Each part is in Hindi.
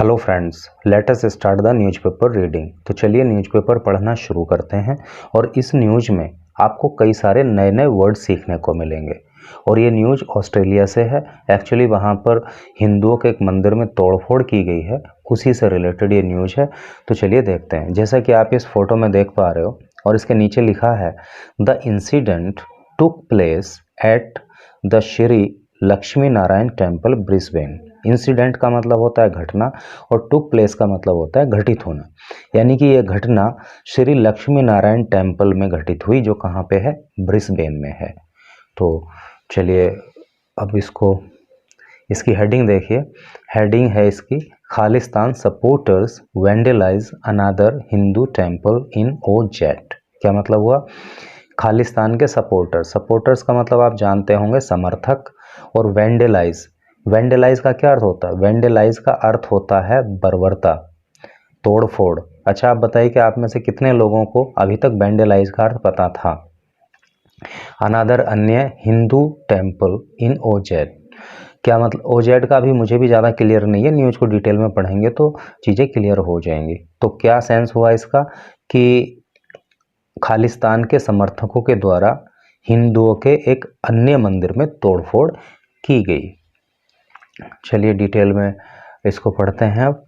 Hello friends, let us start the newspaper reading. तो चलिए न्यूज़पेपर पढ़ना शुरू करते हैं। और इस न्यूज़ में आपको कई सारे नए नए वर्ड सीखने को मिलेंगे। और ये न्यूज़ ऑस्ट्रेलिया से है। एक्चुअली वहाँ पर हिंदुओं के एक मंदिर में तोड़फोड़ की गई है, उसी से रिलेटेड ये न्यूज़ है। तो चलिए देखते हैं। जैसा कि आप इस फोटो में देख पा रहे हो और इसके नीचे लिखा है the incident took place at the Shri Lakshmi Narayan temple Brisbane. Incident का मतलब होता है घटना और टुक प्लेस का मतलब होता है घटित होना। यानी कि यह घटना श्री लक्ष्मी नारायण टेम्पल में घटित हुई, जो कहाँ पे है, ब्रिस्बेन में है। तो चलिए अब इसकी हेडिंग देखिए। हेडिंग है इसकी, Khalistan supporters vandalised another Hindu temple in ओजेट। क्या मतलब हुआ? खालिस्तान के सपोर्टर्स का मतलब आप जानते होंगे, समर्थक। और वेंडलाइज का क्या अर्थ होता है? वेंडलाइज का अर्थ होता है बर्बरता, तोड़फोड़। अच्छा, आप बताइए कि आप में से कितने लोगों को अभी तक वेंडलाइज का अर्थ पता था? अनदर, अन्य, हिंदू टेम्पल इन ओजेट। क्या मतलब? ओजेड का भी मुझे भी ज़्यादा क्लियर नहीं है, न्यूज़ को डिटेल में पढ़ेंगे तो चीज़ें क्लियर हो जाएंगी। तो क्या सेंस हुआ इसका कि खालिस्तान के समर्थकों के द्वारा हिंदुओं के एक अन्य मंदिर में तोड़फोड़ की गई। चलिए डिटेल में इसको पढ़ते हैं। अब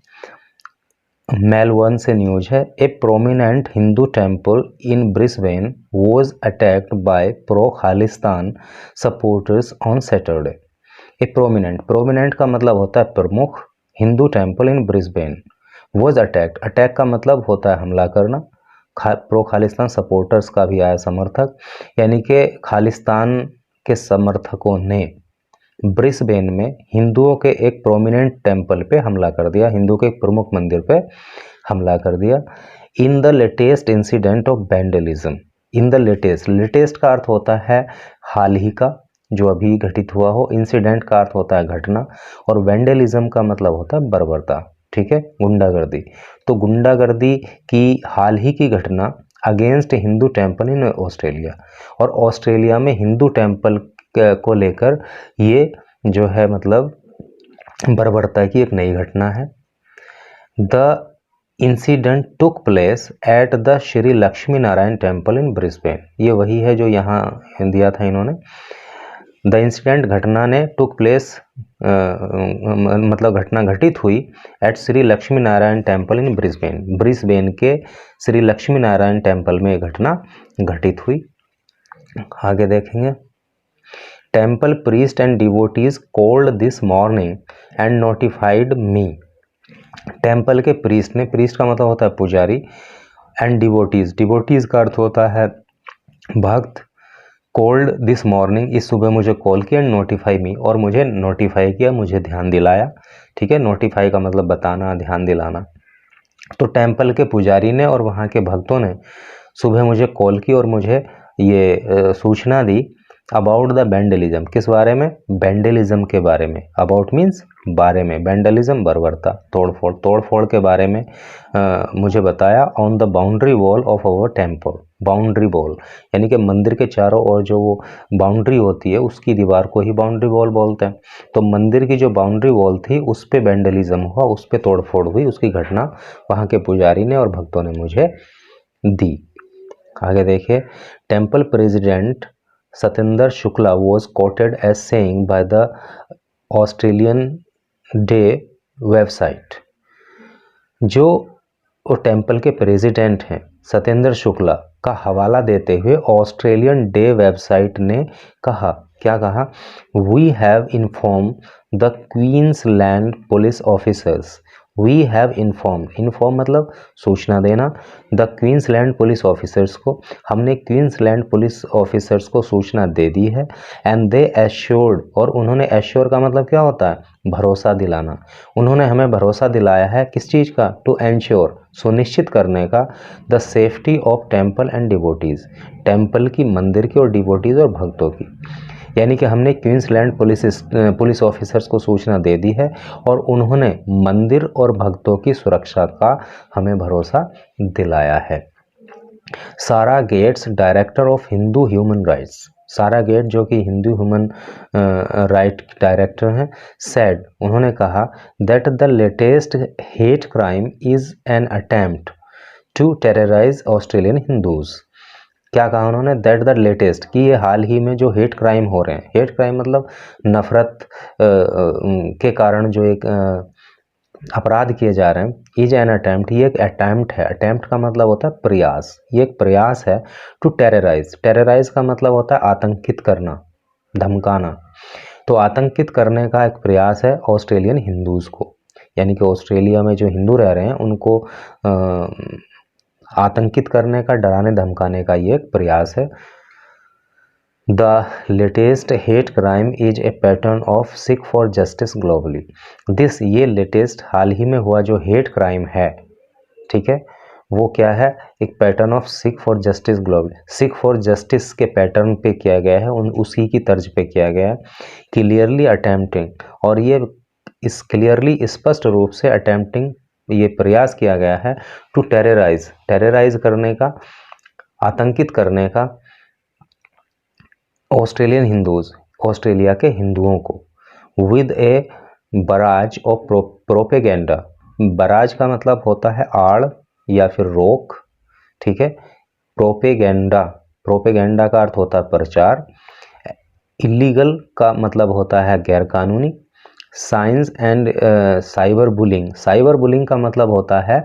मेलबर्न से न्यूज है। ए prominent Hindu temple in Brisbane was attacked by pro Khalistan supporters on Saturday. A prominent का मतलब होता है प्रमुख। Hindu temple in Brisbane was attack का मतलब होता है हमला करना। प्रो खालिस्तान सपोर्टर्स का भी आया समर्थक, यानी कि खालिस्तान के समर्थकों ने ब्रिस्बेन में हिंदुओं के एक प्रोमिनेंट टेम्पल पे हमला कर दिया, हिंदू के एक प्रमुख मंदिर पे हमला कर दिया। In the latest incident of vandalism. In the latest का अर्थ होता है हाल ही का, जो अभी घटित हुआ हो। इंसिडेंट का अर्थ होता है घटना, और वैंडलिज्म का मतलब होता है बर्बरता। ठीक है, गुंडागर्दी। तो गुंडागर्दी की हाल ही की घटना against Hindu temple in Australia, और ऑस्ट्रेलिया में हिंदू टेम्पल को लेकर ये जो है मतलब बर्बरता की एक नई घटना है। The incident took place at the Shri Lakshmi Narayan temple in Brisbane. ये वही है जो यहाँ दिया था इन्होंने। द इंसिडेंट, घटना ने, टुक प्लेस मतलब घटना घटित हुई, at Shri Lakshmi Narayan temple in Brisbane. Brisbane के श्री लक्ष्मी नारायण टेम्पल में घटना घटित हुई। आगे देखेंगे। Temple priest and devotees cold this morning and notified me. Temple के प्रीस्ट ने, प्रीस्ट का मतलब होता है पुजारी, एंड डिवोटीज का अर्थ होता है भक्त। कोल्ड दिस मॉर्निंग, इस सुबह मुझे कॉल किया, नोटिफाई मी, और मुझे नोटिफाई किया, मुझे ध्यान दिलाया। ठीक है, नोटिफाई का मतलब बताना, ध्यान दिलाना। तो टेम्पल के पुजारी ने और वहाँ के भक्तों ने सुबह मुझे कॉल की और मुझे ये सूचना दी अबाउट द वैंडलिज्म। किस बारे में? वैंडलिज्म के बारे में। अबाउट मीन्स बारे में, वैंडलिज्म बर्बरता, तोड़फोड़ के बारे में मुझे बताया। On the boundary wall of our temple. Boundary wall यानी कि मंदिर के चारों ओर जो वो बाउंड्री होती है, उसकी दीवार को ही बाउंड्री वॉल बोलते हैं। तो मंदिर की जो बाउंड्री वॉल थी, उस पे वैंडलिज्म हुआ, उस पे तोड़फोड़ हुई, उसकी घटना वहाँ के पुजारी ने और भक्तों ने मुझे दी। आगे देखिए। Temple president Satendra Shukla was quoted as saying by the Australian day website. जो टेम्पल के प्रेसिडेंट हैं सतेंद्र शुक्ला का हवाला देते हुए ऑस्ट्रेलियन डे वेबसाइट ने कहा, क्या कहा? We have inform the Queensland police officers. We have inform मतलब सूचना देना। द क्वींसलैंड पुलिस ऑफिसर्स को, हमने क्वींसलैंड पुलिस ऑफिसर्स को सूचना दे दी है। एंड दे एश्योर्ड, और उन्होंने, एश्योर का मतलब क्या होता है? भरोसा दिलाना। उन्होंने हमें भरोसा दिलाया है, किस चीज़ का? टू एंश्योर, सुनिश्चित करने का, the safety of temple and devotees, temple की, मंदिर की, और डिवोटीज और भक्तों की। यानी कि हमने क्वींसलैंड पुलिस ऑफिसर्स को सूचना दे दी है और उन्होंने मंदिर और भक्तों की सुरक्षा का हमें भरोसा दिलाया है। Sara Gates, director of Hindu human rights. Sara Gate जो कि हिंदू ह्यूमन राइट डायरेक्टर हैं, सेड, उन्होंने कहा that the latest hate crime is an attempt to terrorise Australian Hindus. क्या कहा उन्होंने? दैट द लेटेस्ट, कि ये हाल ही में जो हेट क्राइम हो रहे हैं, हेट क्राइम मतलब नफरत के कारण जो एक अपराध किए जा रहे हैं, इज एन अटेम्प्ट, ये एक अटेम्प्ट है। अटेम्प्ट का मतलब होता है प्रयास, ये एक प्रयास है टू टेरराइज। टेरराइज का मतलब होता है आतंकित करना, धमकाना। तो आतंकित करने का एक प्रयास है ऑस्ट्रेलियन हिंदूज को, यानी कि ऑस्ट्रेलिया में जो हिंदू रह रहे हैं उनको आतंकित करने का, डराने धमकाने का ये एक प्रयास है। The latest hate crime is a pattern of seek for justice globally. This, ये लेटेस्ट हाल ही में हुआ जो हेट क्राइम है, ठीक है, वो क्या है? एक pattern of seek for justice globally. Seek for justice के पैटर्न पे किया गया है, उसी की तर्ज पे किया गया है। क्लियरली अटेम्प्टिंग, और ये इस क्लियरली स्पष्ट रूप से अटेम्प्टिंग, ये प्रयास किया गया है टू टेरराइज, टेरराइज करने का, आतंकित करने का ऑस्ट्रेलियन हिंदूज, ऑस्ट्रेलिया के हिंदुओं को, with A barrage of propaganda. Barrage का मतलब होता है आड़ या फिर रोक, ठीक है। प्रोपेगेंडा, प्रोपेगेंडा का अर्थ होता है प्रचार। इलीगल का मतलब होता है गैरकानूनी। Science and cyber bullying, cyber bullying का मतलब होता है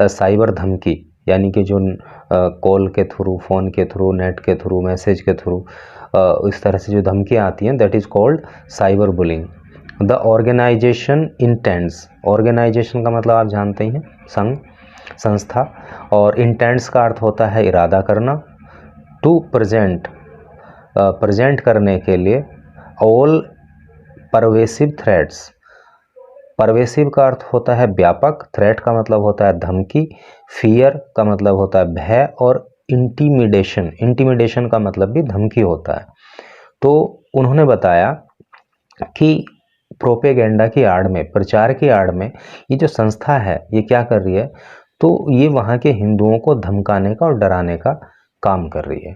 साइबर धमकी, यानी कि जो कॉल के थ्रू, फ़ोन के थ्रू, नेट के थ्रू, मैसेज के थ्रू इस तरह से जो धमकियाँ आती हैं, that is called cyber bullying. The organisation intents, organisation का मतलब आप जानते ही हैं, संघ, संस्था, और इंटेंट्स का अर्थ होता है इरादा करना। टू प्रेजेंट, प्रेजेंट करने के लिए, ऑल परवेसिव थ्रेट्स, परवेसिव का अर्थ होता है व्यापक, थ्रेट का मतलब होता है धमकी, फियर का मतलब होता है भय, और इंटिमिडेशन, इंटिमिडेशन का मतलब भी धमकी होता है। तो उन्होंने बताया कि प्रोपेगेंडा की आड़ में, प्रचार की आड़ में ये जो संस्था है ये क्या कर रही है? तो ये वहाँ के हिंदुओं को धमकाने का और डराने का काम कर रही है।